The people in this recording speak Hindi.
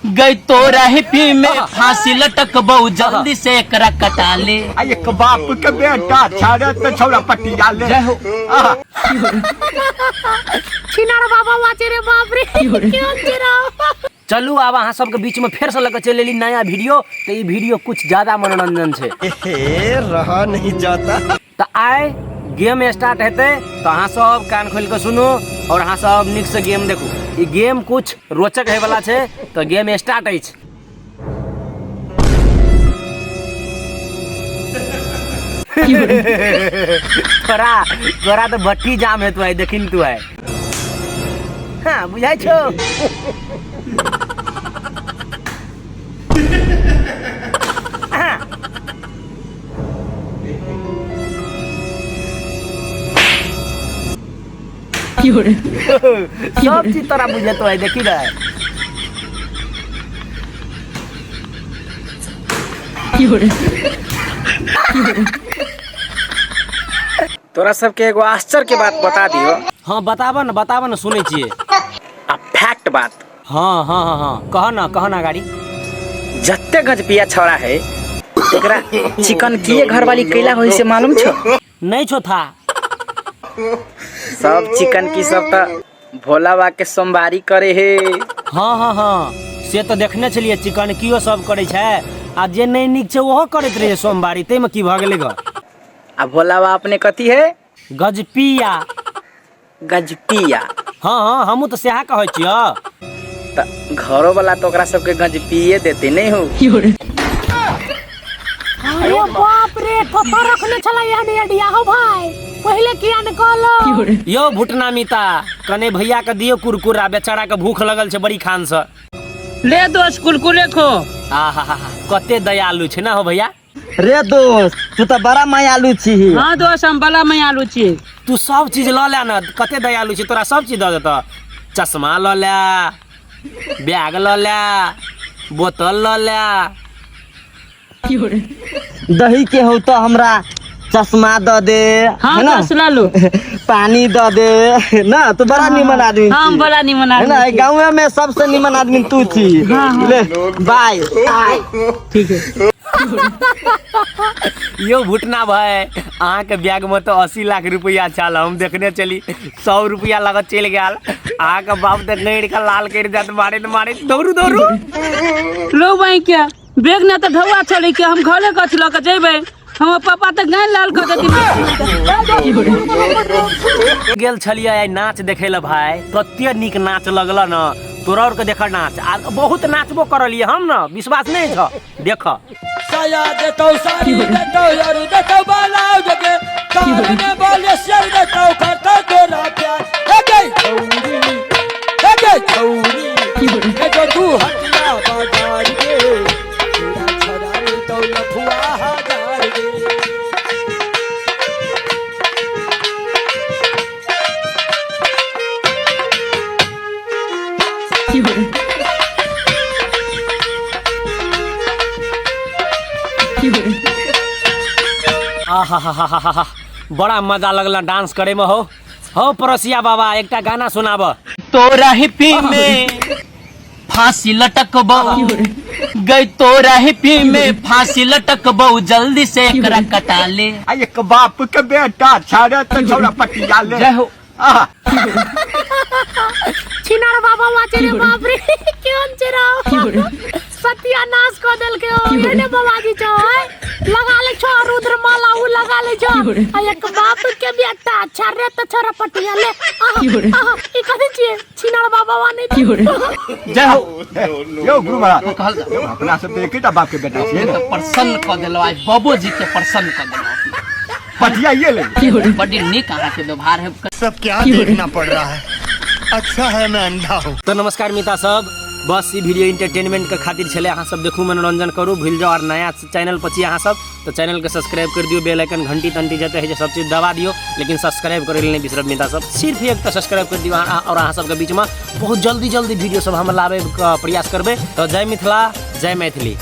गई तो रही में फांसी लटक बहु जल्दी से एकरा कटा ले। एक बाप के बेटा छाड़े तो छौड़ा पटिया ले। जय हो। छिनार बाबा वाचे रे बाप रे क्यों चिरा। चलू अब अहाँ सबके बीच में फिर से लगे चले ली नया वीडियो। तो ये वीडियो कुछ ज्यादा मनोरंजन है, रहा नहीं जाता। तो आए गेम स्टार्ट हेते तो अहाँ सब कान खोल के सुनो और अहाँ सब निक से गेम देखो। ये गेम कुछ रोचक है वाला छे, तो गेम स्टार्ट है। तोरा तो भट्टी जाम है, तू है देखिन तू है। हाँ बुझाई छो। सब चीज तोरा बुझे तो है देखी रहा। तोरा सबके एगो आश्चर्य के बात बता दियो। हाँ बतावा न सुने छिए। आ फैक्ट बात। हाँ हाँ हाँ हाँ कह ना गाड़ी। जत्ते गजपिया छोरा है एकरा चिकन किए घर वाली कैला होई से मालूम छो? नहीं छो था। सब चिकन की सब तो भोला बा के सोमवारी करे है। हाँ हाँ हाँ से तो देखने चलिए चिकन कियो सब करे छे। आ जे नहीं निक छे ओहो करत रहे सोमवारी। ते में की भ गेले ग? आ भोला बा अपने कथी है? गजपिया। हाँ हाँ हमू तो सेहा कहै छियो। त घरो वाला तो ओकरा सबके गजपिए देते नहीं हो। अरे बाप रे कतो रखले छला यानी अडिया हो भाई। पहले किया न कहलो? यो भुटना मीता कने भैया के दियो कुरकुरा, बेचारा के भूख लगल छे बड़ी खान से। ले दोस्त कुरकुरे खो। आहा कते दयालु छे ना हो भैया। रे दोस्त तू तो बड़ा मायालु छी। हाँ दोस्त हम बड़ा मायालु छी। तू सब चीज ल ले ना, कते दयालु छी, तोरा सब चीज द देता। चश्मा ल ले, बैग ल ले, बोतल ल ले। दही के हो तो हमरा चश्मा द दे। हाँ है ना? दोस्त ला लो। पानी द दे ना। तू बड़ा निमन आदमी छी। हम बड़ा निमन है ना? आदमी। गाँव में सबसे निमन आदमी तू छी। ले बाय। ठीक है। यो भुटना भाई अहाँ के बैग में तो 80 लाख रुपया चल। हम देखने चली 100 रुपया लगत चल गया। अहाँ के बाप तो गैर का लाल कर देत मारे दौड़ू। लो भाई क्या बैग ना तो ढौआ चले के हम घरे कथी ल के जेबै। हम पापा तो गाय लाल कर देती। गेल छलिए आइ नाच देखे ला भाई। कते निक नाच लगल न। तोरा और के देख नाच आ बहुत नाचबो करलिए हम न। विश्वास नहीं छ देख। साया देतो साड़ी देतो यार देतो बालाओ जगे कार में बोले सर देतो करता तोरा प्यार। हे गई छौरी हे जो तू हटिया बाजार के तेरा छड़ाई तो लफुआ हजार के। आहा बड़ा मजा लगला डांस करे में। हो पड़ोसिया बाबा एकटा गाना सुनाब। तो रही में फांसी लटक बहु गई तो रही में फांसी लटक बहु जल्दी से एकरा कटा ले। एक बाप के बेटा छाड़े तो छौड़ा पटिया ले। जय हो। छिनार बाबा वाचे रे बाप रे क्यों चिरा। सत्यानाश कर देल के हो एने बाबाजी छो लगा ले छो रुद्र माला उ लगा ले छो। आ एक बाप के बेटा छरे त छोरा पटिया ले। ई कथि छिए? छिनार बाबा वाने। जय हो। यो गुरु महाराज कहल जा अपना सब एकेटा बाप के बेटा छिए ना। प्रसन्न कर देलो आज बाबू जी के प्रसन्न कर देलो। पटिया ये ले। बड़ी निक अहाँ के व्यवहार है। सब क्या देखना पड़ रहा है। अच्छा है मैं अंधा हूँ। तो नमस्कार मिता सब, बस ये वीडियो इंटरटेनमेंट के खातिर छले। अहाँ सब देखू मनोरंजन करू भूल जाओ। और नया चैनल पर छी अहाँ सब तो चैनल के सब्सक्राइब कर दियो। बेल आइकन घंटी तंटी जते है सब चीज दबा दियो। लेकिन सब्सक्राइब करे नहीं बिसरब मिता सब। सिर्फ एक तो सब्सक्राइब कर दियो। और अहाँ सब के बीच में बहुत जल्दी वीडियो सब हम लावे का प्रयास करबे। तो जय मिथिला जय मैथिली।